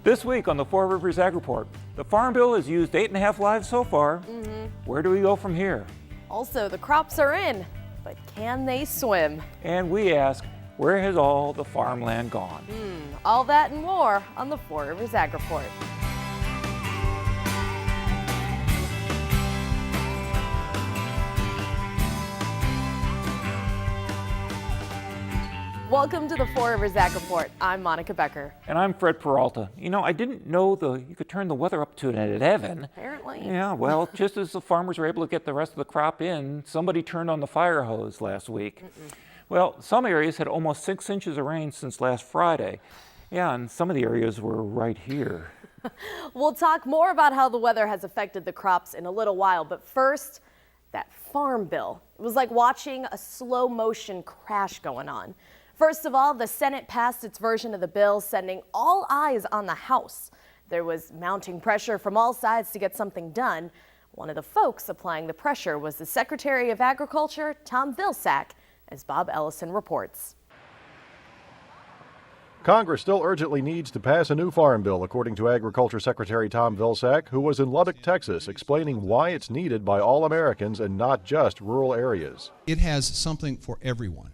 This week on the Four Rivers Ag Report, the Farm Bill has used 8.5 lives so far. Where do we go from here? Also, the crops are in, but can they swim? And we ask, where has all the farmland gone? All that and more on the Four Rivers Ag Report. Welcome to the Four Rivers Ag Report. I'm Monica Becker. And I'm Fred Peralta. You know, I didn't know you could turn the weather up to an 11. Apparently. Yeah, well, just as the farmers were able to get the rest of the crop in, somebody turned on the fire hose last week. Well, some areas had almost 6 inches of rain since last Friday. Yeah, and some of the areas were right here. We'll talk more about how the weather has affected the crops in a little while, but first, that Farm Bill. It was like watching a slow motion crash going on. First of all, the Senate passed its version of the bill, sending all eyes on the House. There was mounting pressure from all sides to get something done. One of the folks applying the pressure was the Secretary of Agriculture, Tom Vilsack, as Bob Ellison reports. Congress still urgently needs to pass a new farm bill, according to Agriculture Secretary Tom Vilsack, who was in Lubbock, Texas, explaining why it's needed by all Americans and not just rural areas. It has something for everyone.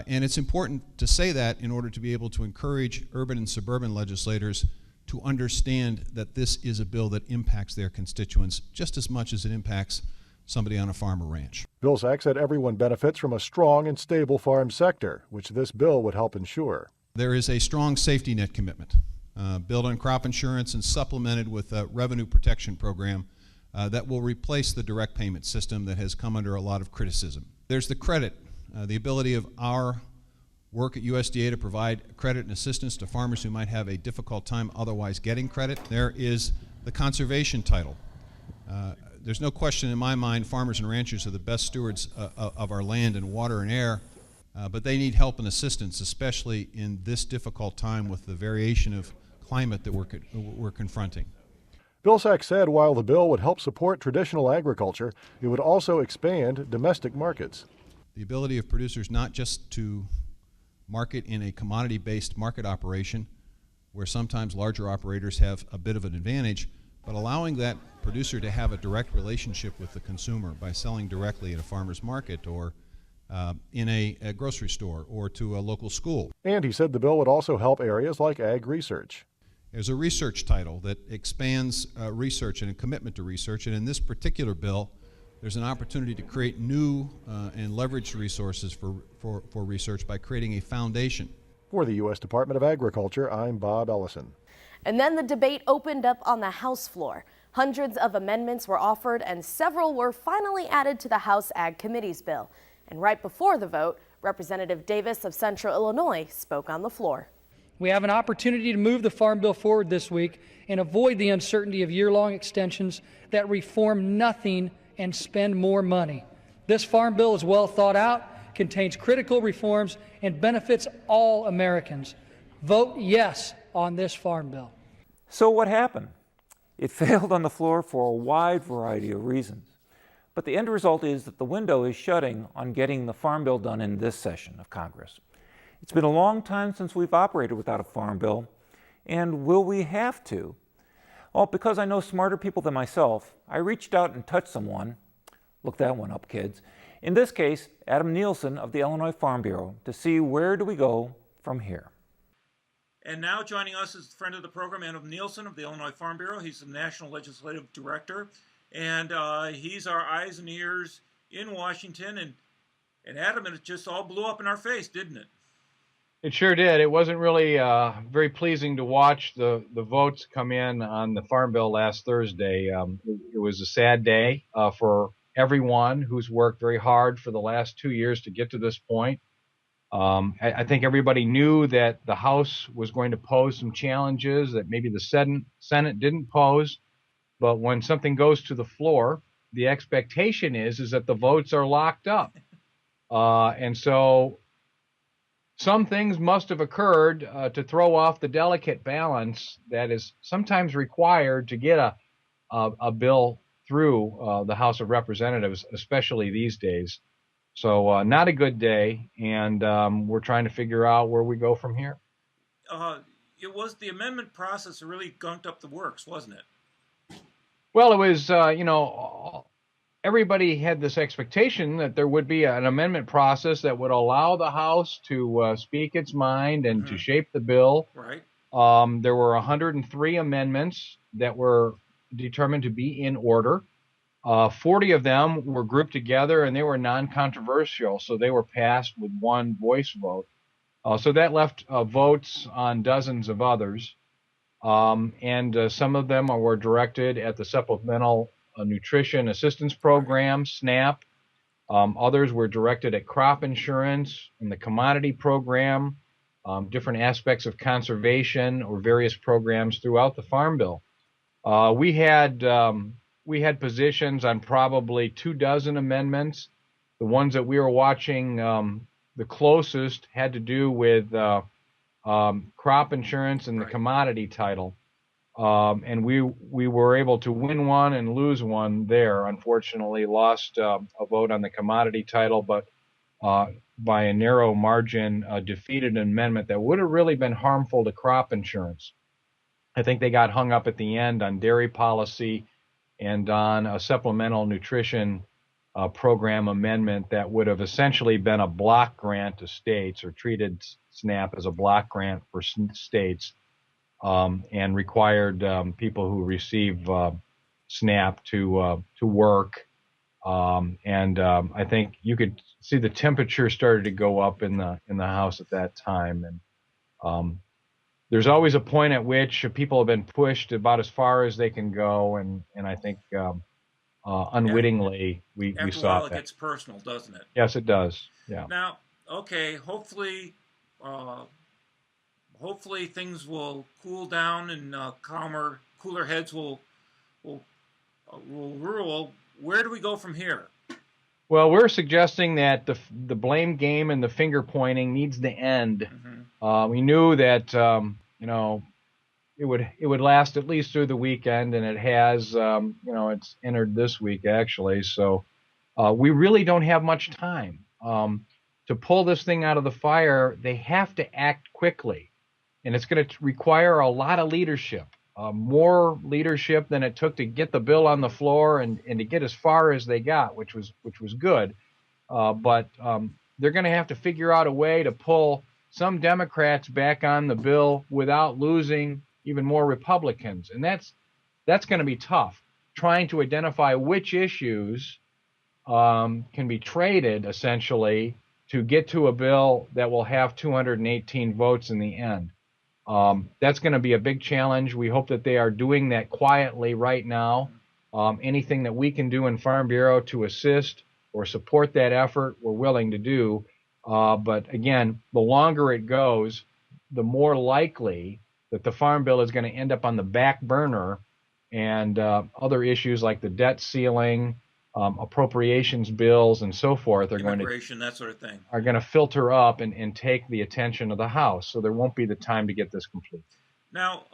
And it's important to say that in order to be able to encourage urban and suburban legislators to understand that this is a bill that impacts their constituents just as much as it impacts somebody on a farm or ranch. Vilsack said everyone benefits from a strong and stable farm sector, which this bill would help ensure. There is a strong safety net commitment built on crop insurance and supplemented with a revenue protection program that will replace the direct payment system that has come under a lot of criticism. There's the credit. The ability of our work at USDA to provide credit and assistance to farmers who might have a difficult time otherwise getting credit. There is the conservation title. There's no question in my mind farmers and ranchers are the best stewards of our land and water and air, but they need help and assistance, especially in this difficult time with the variation of climate that we're confronting. Vilsack said while the bill would help support traditional agriculture, it would also expand domestic markets. The ability of producers not just to market in a commodity-based market operation where sometimes larger operators have a bit of an advantage, but allowing that producer to have a direct relationship with the consumer by selling directly at a farmer's market or in a grocery store or to a local school. And he said the bill would also help areas like ag research. There's a research title that expands research and a commitment to research, and in this particular bill, there's an opportunity to create new and leveraged resources for research by creating a foundation. For the U.S. Department of Agriculture, I'm Bob Ellison. And then the debate opened up on the House floor. Hundreds of amendments were offered and several were finally added to the House Ag Committee's bill. And right before the vote, Representative Davis of Central Illinois spoke on the floor. We have an opportunity to move the Farm Bill forward this week and avoid the uncertainty of year-long extensions that reform nothing and spend more money. This Farm Bill is well thought out, contains critical reforms, and benefits all Americans. Vote yes on this Farm Bill. So what happened? It failed on the floor for a wide variety of reasons. But the end result is that the window is shutting on getting the Farm Bill done in this session of Congress. It's been a long time since we've operated without a Farm Bill, and will we have to? Well, because I know smarter people than myself, I reached out and touched someone. Look that one up, kids. In this case, Adam Nielsen of the Illinois Farm Bureau, to see where do we go from here. And now joining us is a friend of the program, Adam Nielsen of the Illinois Farm Bureau. He's the National Legislative Director, and he's our eyes and ears in Washington. And Adam, it just all blew up in our face, didn't it? It sure did. It wasn't really very pleasing to watch the votes come in on the Farm Bill last Thursday. It was a sad day for everyone who's worked very hard for the last 2 years to get to this point. I think everybody knew that the House was going to pose some challenges that maybe the Senate didn't pose. But when something goes to the floor, the expectation is that the votes are locked up. And so some things must have occurred to throw off the delicate balance that is sometimes required to get a bill through the House of Representatives, especially these days. So not a good day, and we're trying to figure out where we go from here. it was the amendment process that really gunked up the works, wasn't it? Well, it was, everybody had this expectation that there would be an amendment process that would allow the House to speak its mind and to shape the bill. Right. There were 103 amendments that were determined to be in order. 40 of them were grouped together and they were non-controversial, so they were passed with one voice vote. So that left votes on dozens of others. And some of them were directed at the Supplemental Nutrition Assistance Program, SNAP. Others were directed at crop insurance and the commodity program, different aspects of conservation or various programs throughout the Farm Bill. We had positions on probably 24 amendments. The ones that we were watching the closest had to do with crop insurance and the commodity title. And we were able to win one and lose one there. Unfortunately, lost a vote on the commodity title, but by a narrow margin, defeated an amendment that would have really been harmful to crop insurance. I think they got hung up at the end on dairy policy and on a supplemental nutrition program amendment that would have essentially been a block grant to states, or treated SNAP as a block grant for states, and required people who receive SNAP to work. I think you could see the temperature started to go up in the House at that time. And there's always a point at which people have been pushed about as far as they can go, and I think unwittingly we After saw a while, that. it gets personal, doesn't it? Yes, it does. Yeah. Now, okay, hopefully things will cool down and cooler heads will rule. Where do we go from here? Well, we're suggesting that the blame game and the finger pointing needs to end. We knew that it would last at least through the weekend, and it has. It's entered this week actually. So we really don't have much time to pull this thing out of the fire. They have to act quickly, and it's going to require a lot of leadership. More leadership than it took to get the bill on the floor and to get as far as they got, which was good. But they're going to have to figure out a way to pull some Democrats back on the bill without losing even more Republicans, and that's going to be tough. Trying to identify which issues can be traded essentially to get to a bill that will have 218 votes in the end. That's going to be a big challenge. We hope that they are doing that quietly right now. Anything that we can do in Farm Bureau to assist or support that effort, we're willing to do. But again, the longer it goes, the more likely that the Farm Bill is going to end up on the back burner, and other issues like the debt ceiling, appropriations bills, and so forth Immigration, that sort of thing, are going to filter up and take the attention of the House. So there won't be the time to get this complete. Now,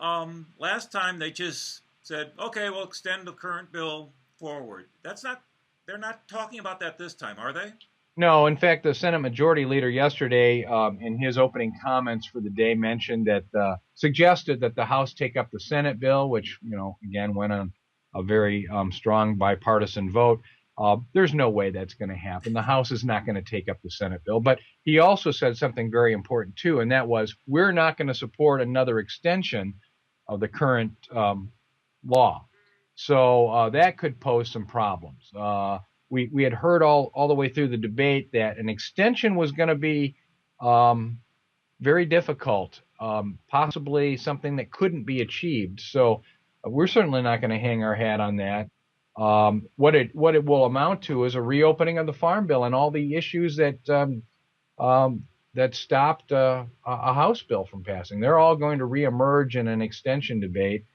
last time they just said, okay, we'll extend the current bill forward. They're not talking about that this time, are they? No, in fact, the Senate Majority Leader yesterday, in his opening comments for the day, mentioned that suggested that the House take up the Senate bill, which again went on a very strong bipartisan vote. There's no way that's going to happen. The House is not going to take up the Senate bill. But he also said something very important too, and that was, we're not going to support another extension of the current law. So that could pose some problems. We had heard all the way through the debate that an extension was going to be very difficult, possibly something that couldn't be achieved. So we're certainly not going to hang our hat on that. What it will amount to is a reopening of the Farm Bill and all the issues that stopped a House bill from passing. They're all going to reemerge in an extension debate.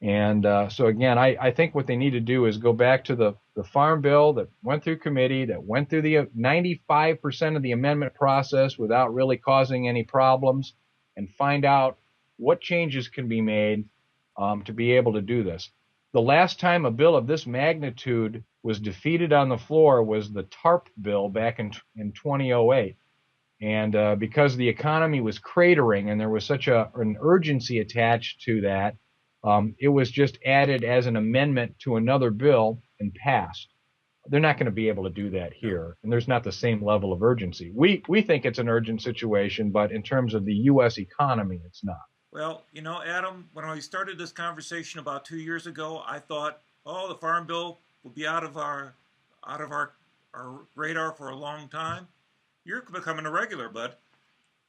And so again, I think what they need to do is go back to the Farm Bill that went through committee, that went through the 95% of the amendment process without really causing any problems, and find out what changes can be made to be able to do this. The last time a bill of this magnitude was defeated on the floor was the TARP bill back in 2008. And because the economy was cratering and there was such an urgency attached to that, it was just added as an amendment to another bill and passed. They're not going to be able to do that here, and there's not the same level of urgency. We think it's an urgent situation, but in terms of the U.S. economy, it's not. Well, you know, Adam, when I started this conversation about 2 years ago, I thought, oh, the Farm Bill will be out of our radar for a long time. You're becoming a regular, bud.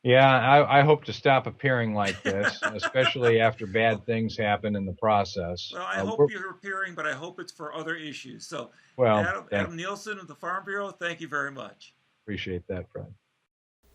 Yeah, I hope to stop appearing like this, especially after bad things happen in the process. Well, I hope you're appearing, but I hope it's for other issues. So, well, Adam Nielsen of the Farm Bureau, thank you very much. Appreciate that, Fred.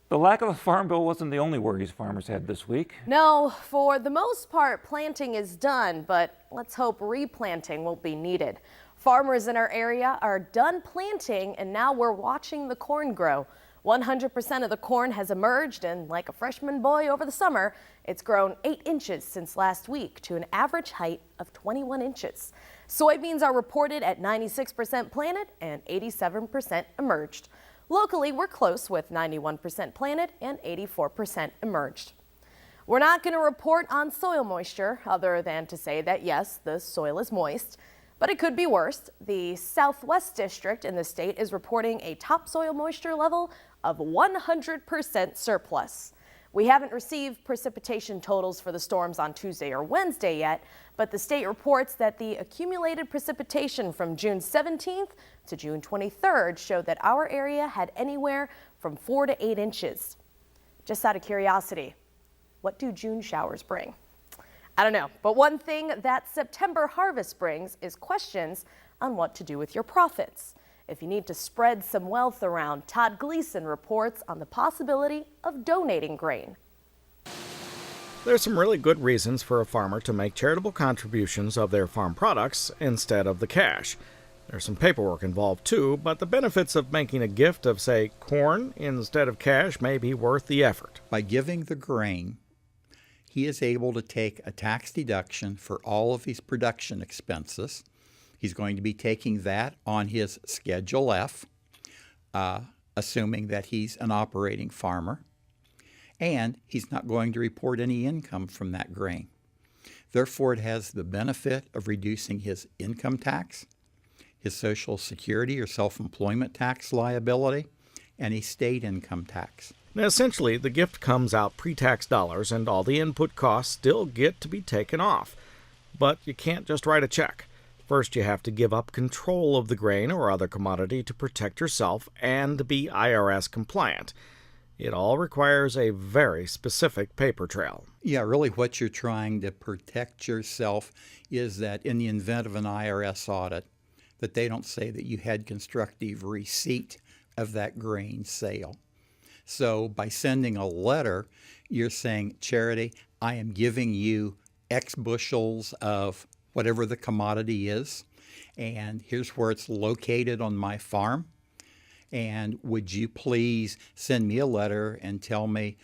The lack of a Farm Bill wasn't the only worries farmers had this week. No, for the most part, planting is done, but let's hope replanting won't be needed. Farmers in our area are done planting, and now we're watching the corn grow. 100% of the corn has emerged, and like a freshman boy over the summer, it's grown 8 inches since last week to an average height of 21 inches. Soybeans are reported at 96% planted and 87% emerged. Locally, we're close with 91% planted and 84% emerged. We're not going to report on soil moisture other than to say that yes, the soil is moist. But it could be worse. The Southwest District in the state is reporting a topsoil moisture level of 100% surplus. We haven't received precipitation totals for the storms on Tuesday or Wednesday yet, but the state reports that the accumulated precipitation from June 17th to June 23rd showed that our area had anywhere from 4 to 8 inches. Just out of curiosity, what do June showers bring? I don't know, but one thing that September harvest brings is questions on what to do with your profits. If you need to spread some wealth around, Todd Gleason reports on the possibility of donating grain. There's some really good reasons for a farmer to make charitable contributions of their farm products instead of the cash. There's some paperwork involved too, but the benefits of making a gift of, say, corn instead of cash may be worth the effort. By giving the grain, he is able to take a tax deduction for all of his production expenses. He's going to be taking that on his Schedule F, assuming that he's an operating farmer. And he's not going to report any income from that grain. Therefore, it has the benefit of reducing his income tax, his Social Security or self-employment tax liability, and his state income tax. Now, essentially, the gift comes out pre-tax dollars and all the input costs still get to be taken off. But you can't just write a check. First, you have to give up control of the grain or other commodity to protect yourself and be IRS compliant. It all requires a very specific paper trail. Yeah, really what you're trying to protect yourself is that in the event of an IRS audit, that they don't say that you had constructive receipt of that grain sale. So by sending a letter, you're saying, Charity, I am giving you X bushels of whatever the commodity is, and here's where it's located on my farm. And would you please send me a letter and tell me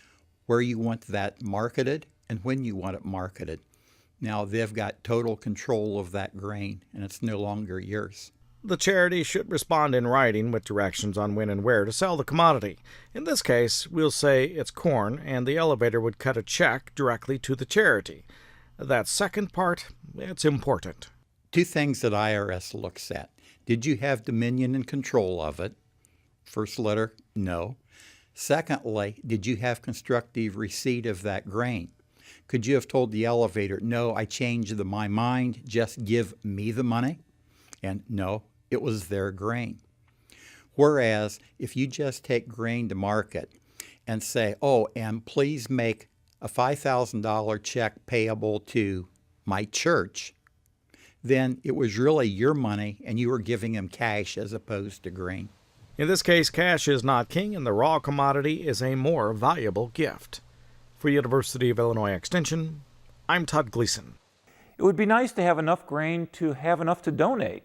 where you want that marketed and when you want it marketed? Now they've got total control of that grain, and it's no longer yours. The charity should respond in writing with directions on when and where to sell the commodity. In this case, we'll say it's corn, and the elevator would cut a check directly to the charity. That second part, it's important. 2 things that IRS looks at. Did you have dominion and control of it? First letter, no. Secondly, did you have constructive receipt of that grain? Could you have told the elevator, no, I changed my mind, just give me the money? And no, it was their grain. Whereas if you just take grain to market and say, oh, and please make a $5,000 check payable to my church, then it was really your money and you were giving him cash as opposed to grain. In this case, cash is not king and the raw commodity is a more valuable gift. For University of Illinois Extension, I'm Todd Gleason. It would be nice to have enough grain to have enough to donate.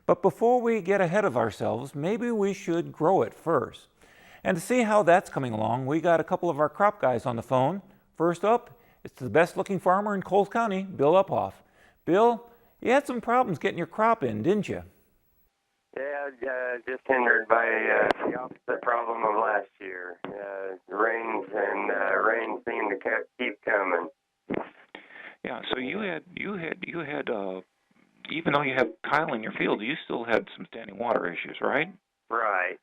But before we get ahead of ourselves, maybe we should grow it first. And to see how that's coming along, we got a couple of our crop guys on the phone. First up, it's the best-looking farmer in Coles County, Bill Uphoff. Bill, you had some problems getting your crop in, didn't you? Yeah, Just hindered by the opposite problem of last year. Rains seem to keep coming. Yeah, so you had even though you have tile in your field, you still had some standing water issues, right? Right.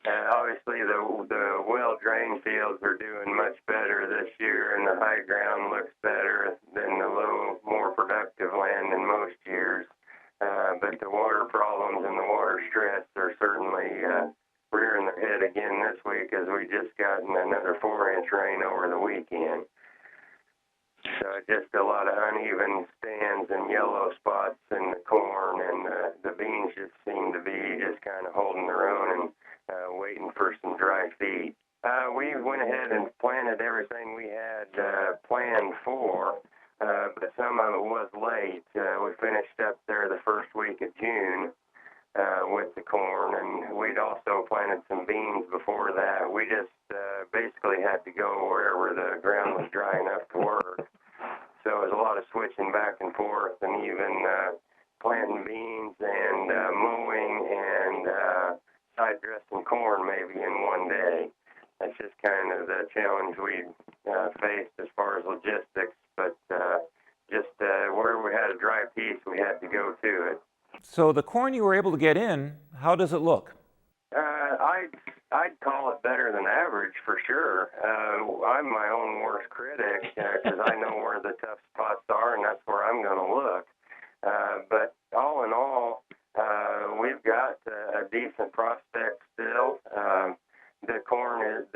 Obviously, the well-drained fields are doing much better this year, and the high ground looks better than the low, more productive land in most years. But the water problems and the water stress are certainly rearing their head again this week, as we just gotten another 4-inch rain over the weekend. So just a lot of uneven stands and yellow spots in the corn, and the beans just seem to be just kind of holding their own and waiting for some dry feed. We went ahead and planted everything we had planned for, but some of it was late. We finished up there the first week of June with the corn, and we'd also planted some beans before that. We just basically had to go wherever the ground was dry enough to work. So it was a lot of switching back and forth, and even planting beans and mowing and side dressing corn maybe in one day. That's just kind of the challenge we faced as far as logistics, but just where we had a dry piece, we had to go to it. So the corn you were able to get in, how does it look? I'd call it better than average for sure. I'm my own worst critic because I know where the tough spots are, and that's where I'm going to look. But all in all, we've got a decent prospect still. The corn is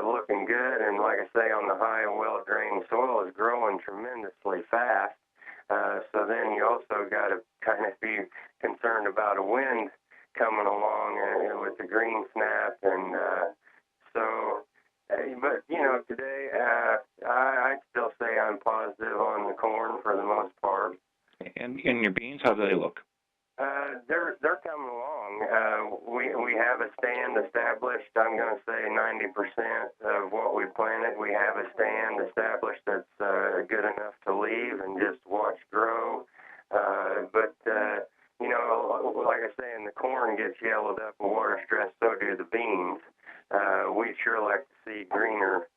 looking good, and like I say, on the high, well-drained soil is growing tremendously fast. So then you also got to kind of be concerned about a wind coming along with the green snap, and but you know, today I'd still say I'm positive on the corn for the most part. And your beans, how do they look? They're coming along. We have a stand established. I'm going to say 90% of what we planted, we have a stand established that's good enough to leave and just watch grow. But you know, like I say, the corn gets yellowed up with water stress, so do the beans. We'd sure like to see greener,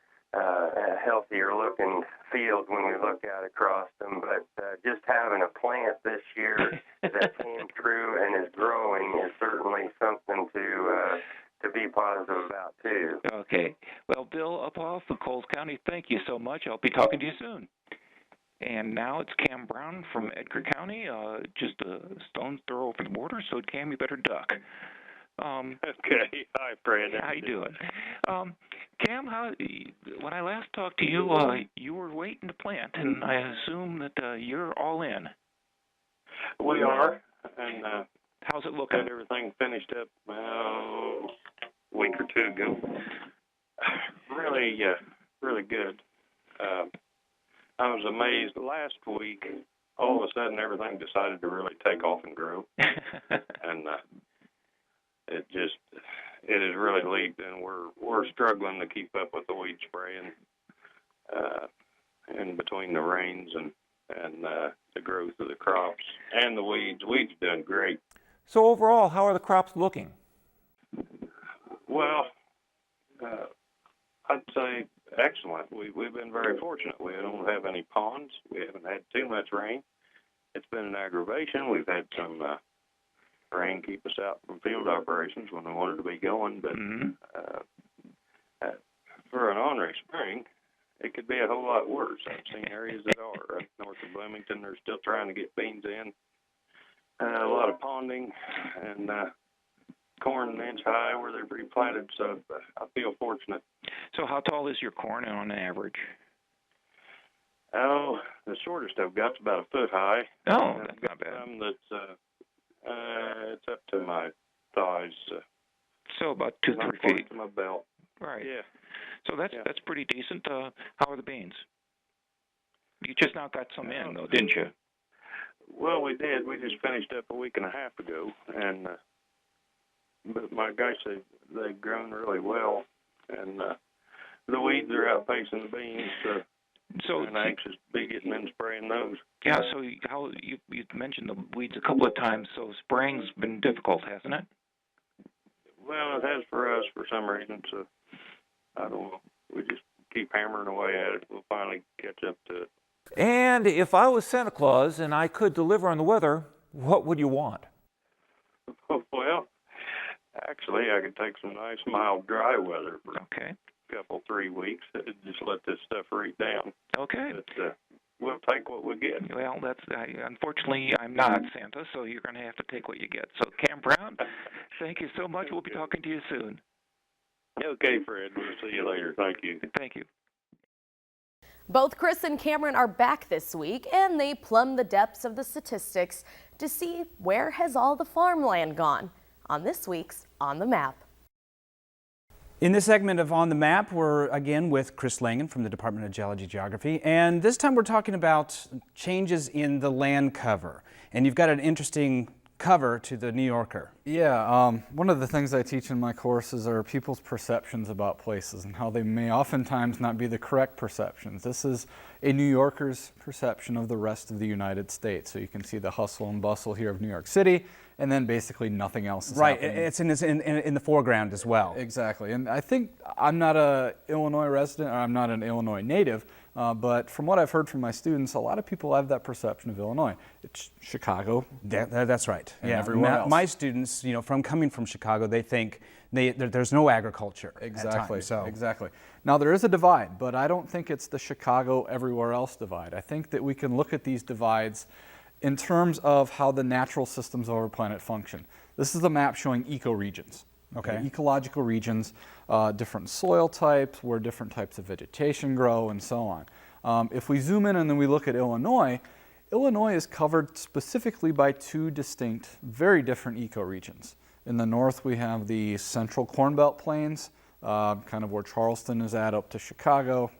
healthier looking field when we look out across them, but just having a plant this year that came through and is growing is certainly something to be positive about too. Okay. Well, Bill Uphoff of Coles County, thank you so much. I'll be talking to you soon. And now it's Cam Brown from Edgar County, just a stone's throw over the border, so Cam, you better duck. Okay. Hi, Brandon. How you doing? Cam, when I last talked to you, you were waiting to plant, and I assume that you're all in. We are, and how's it looking? got everything finished up a week or two ago. Really good. I was amazed last week. All of a sudden, everything decided to really take off and grow, and it has really leaked, and we're struggling to keep up with the weed spraying in between the rains and the growth of the crops and the weeds. Weeds doing great. So overall, how are the crops looking? Well, I'd say excellent. We've been very fortunate. We don't have any ponds. We haven't had too much rain. It's been an aggravation. We've had some rain keep us out from field operations when we wanted to be going, but for an ornery spring, it could be a whole lot worse. I've seen areas that are up north of Bloomington. They're still trying to get beans in. A lot of ponding and corn an inch high where they're replanted, so I feel fortunate. So how tall is your corn on average? Oh, the shortest I've got's about a foot high. Oh, that's not bad. Some that's it's up to my thighs. So about 2-3 feet. To my belt. Right. Yeah. So that's pretty decent. How are the beans? You just now got some in, though, didn't you? Well, we did. We just finished up a week and a half ago, and but my gosh, they've grown really well, and the weeds are outpacing the beans. So So and anxious to be getting in spraying those. yeah, so you mentioned the weeds a couple of times, so spraying's been difficult, hasn't it? Well, it has for us for some reason, so I don't know. We just keep hammering away at it. We'll finally catch up to it. And if I was Santa Claus and I could deliver on the weather, what would you want? Well, actually, I could take some nice, mild, dry weather for Okay. a couple, 3 weeks. Just let this stuff read down. Okay. But we'll take what we get. Well, unfortunately, I'm not Santa, so you're going to have to take what you get. So, Cam Brown, thank you so much. We'll be talking to you soon. Okay, Fred. We'll see you later. Thank you. Thank you. Both Chris and Cameron are back this week, and they plumb the depths of the statistics to see where has all the farmland gone on this week's On the Map. In this segment of On the Map, we're again with Chris Langen from the Department of Geology Geography, and this time we're talking about changes in the land cover. And you've got an interesting cover to the New Yorker. Yeah, one of the things I teach in my courses are people's perceptions about places and how they may oftentimes not be the correct perceptions. This is a New Yorker's perception of the rest of the United States. So you can see the hustle and bustle here of New York City, and then basically nothing else is happening. It's in the foreground as well. Exactly, and I think I'm not an Illinois resident, or I'm not an Illinois native, but from what I've heard from my students, a lot of people have that perception of Illinois. It's Chicago. That's right. And yeah, everywhere else. My students, coming from Chicago, they think there's no agriculture. Exactly. At times, so. Exactly. Now there is a divide, but I don't think it's the Chicago everywhere else divide. I think that we can look at these divides in terms of how the natural systems of our planet function. This is a map showing ecoregions. Okay. Ecological regions, different soil types, where different types of vegetation grow, and so on. If we zoom in and then we look at Illinois, Illinois is covered specifically by two distinct, very different ecoregions. In the north, we have the central Corn Belt plains, kind of where Charleston is at up to Chicago.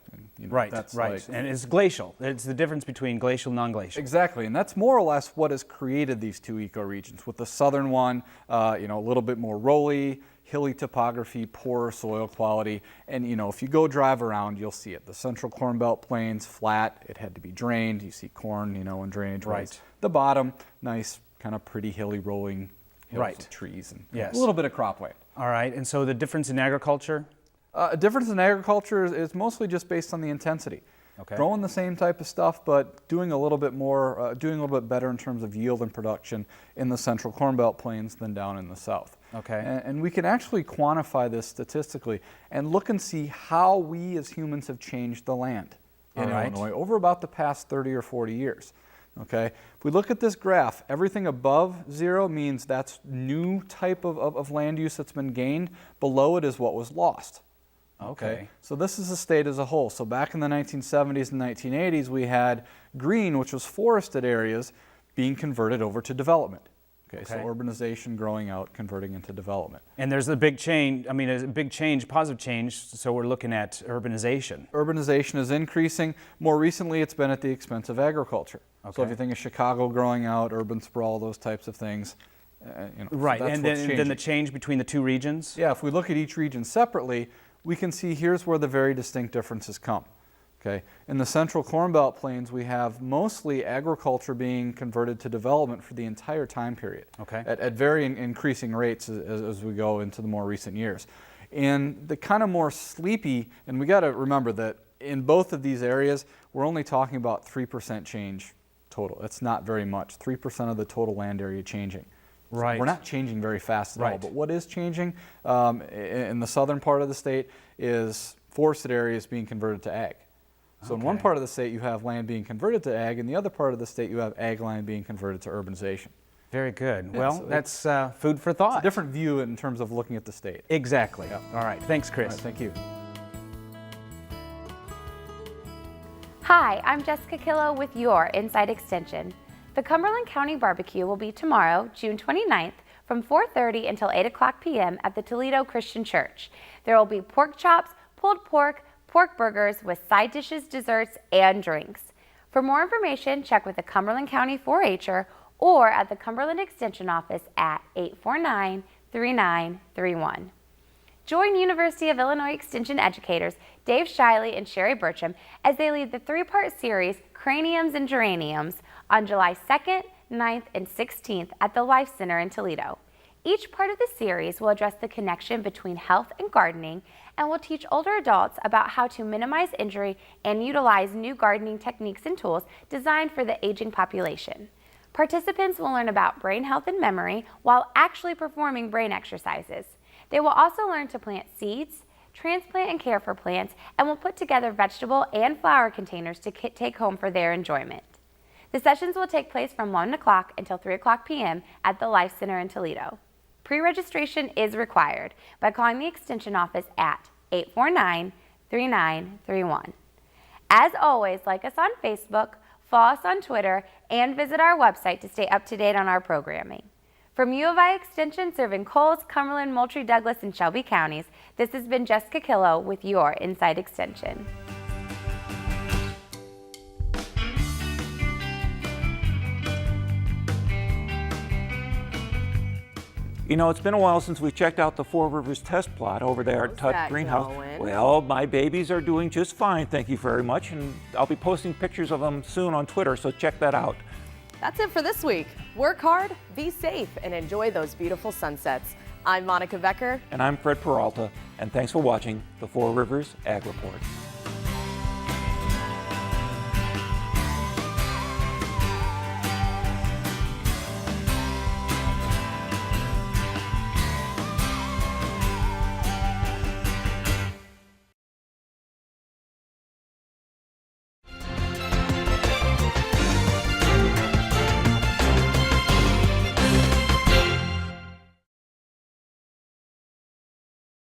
And, right, that's right. And it's glacial. It's the difference between glacial and non-glacial. Exactly, and that's more or less what has created these two ecoregions. With the southern one, a little bit more rolly, hilly topography, poorer soil quality, and if you go drive around, you'll see it. The central Corn Belt plains, flat, it had to be drained. You see corn, and drainage. Right. The bottom, nice, kind of pretty hilly rolling hills right. with trees and yes. a little bit of cropland. All right, and so the difference in agriculture? A difference in agriculture is mostly just based on the intensity. Okay. Growing the same type of stuff, but doing a little bit more, doing a little bit better in terms of yield and production in the central Corn Belt plains than down in the south. Okay. And we can actually quantify this statistically and look and see how we as humans have changed the land in Illinois over about the past 30 or 40 years. Okay, if we look at this graph, everything above 0 means that's new type of land use that's been gained. Below it is what was lost. Okay, so this is the state as a whole. So back in the 1970s and 1980s, we had green, which was forested areas, being converted over to development. Okay, so urbanization growing out, converting into development. And there's a big change, a big change, positive change, so we're looking at urbanization. Urbanization is increasing. More recently, it's been at the expense of agriculture. Okay. So if you think of Chicago growing out, urban sprawl, those types of things. Right, so that's and what's then the change between the two regions? Yeah, if we look at each region separately, we can see here's where the very distinct differences come. Okay, in the central Corn Belt plains, we have mostly agriculture being converted to development for the entire time period. Okay. At very increasing rates as we go into the more recent years. And the kind of more sleepy, and we got to remember that in both of these areas, we're only talking about 3% change total. It's not very much. 3% of the total land area changing. Right. So we're not changing very fast at all. But what is changing in the southern part of the state is forested areas being converted to ag. So in one part of the state, you have land being converted to ag. In the other part of the state, you have ag land being converted to urbanization. Very good. Yeah, well, so that's food for thought. It's a different view in terms of looking at the state. Exactly. Yeah. All right. Thanks, Chris. All right, thank you. Hi, I'm Jessica Killo with your Inside Extension. The Cumberland County Barbecue will be tomorrow, June 29th, from 4:30 until 8 o'clock p.m. at the Toledo Christian Church. There will be pork chops, pulled pork, pork burgers with side dishes, desserts, and drinks. For more information, check with the Cumberland County 4-H'er or at the Cumberland Extension Office at 849-3931. Join University of Illinois Extension educators Dave Shiley and Sherry Bertram as they lead the 3-part series Craniums and Geraniums on July 2nd, 9th, and 16th at the Life Center in Toledo. Each part of the series will address the connection between health and gardening and will teach older adults about how to minimize injury and utilize new gardening techniques and tools designed for the aging population. Participants will learn about brain health and memory while actually performing brain exercises. They will also learn to plant seeds, transplant and care for plants, and will put together vegetable and flower containers to take home for their enjoyment. The sessions will take place from 1 o'clock until 3 o'clock p.m. at the Life Center in Toledo. Pre-registration is required by calling the Extension office at 849-3931. As always, like us on Facebook, follow us on Twitter, and visit our website to stay up to date on our programming. From U of I Extension serving Coles, Cumberland, Moultrie, Douglas, and Shelby counties, this has been Jessica Killow with your Inside Extension. You know, it's been a while since we checked out the Four Rivers test plot over there at Tut that Greenhouse. going? Well, my babies are doing just fine, thank you very much, and I'll be posting pictures of them soon on Twitter, so check that out. That's it for this week. Work hard, be safe, and enjoy those beautiful sunsets. I'm Monica Becker. And I'm Fred Peralta, and thanks for watching the Four Rivers Ag Report.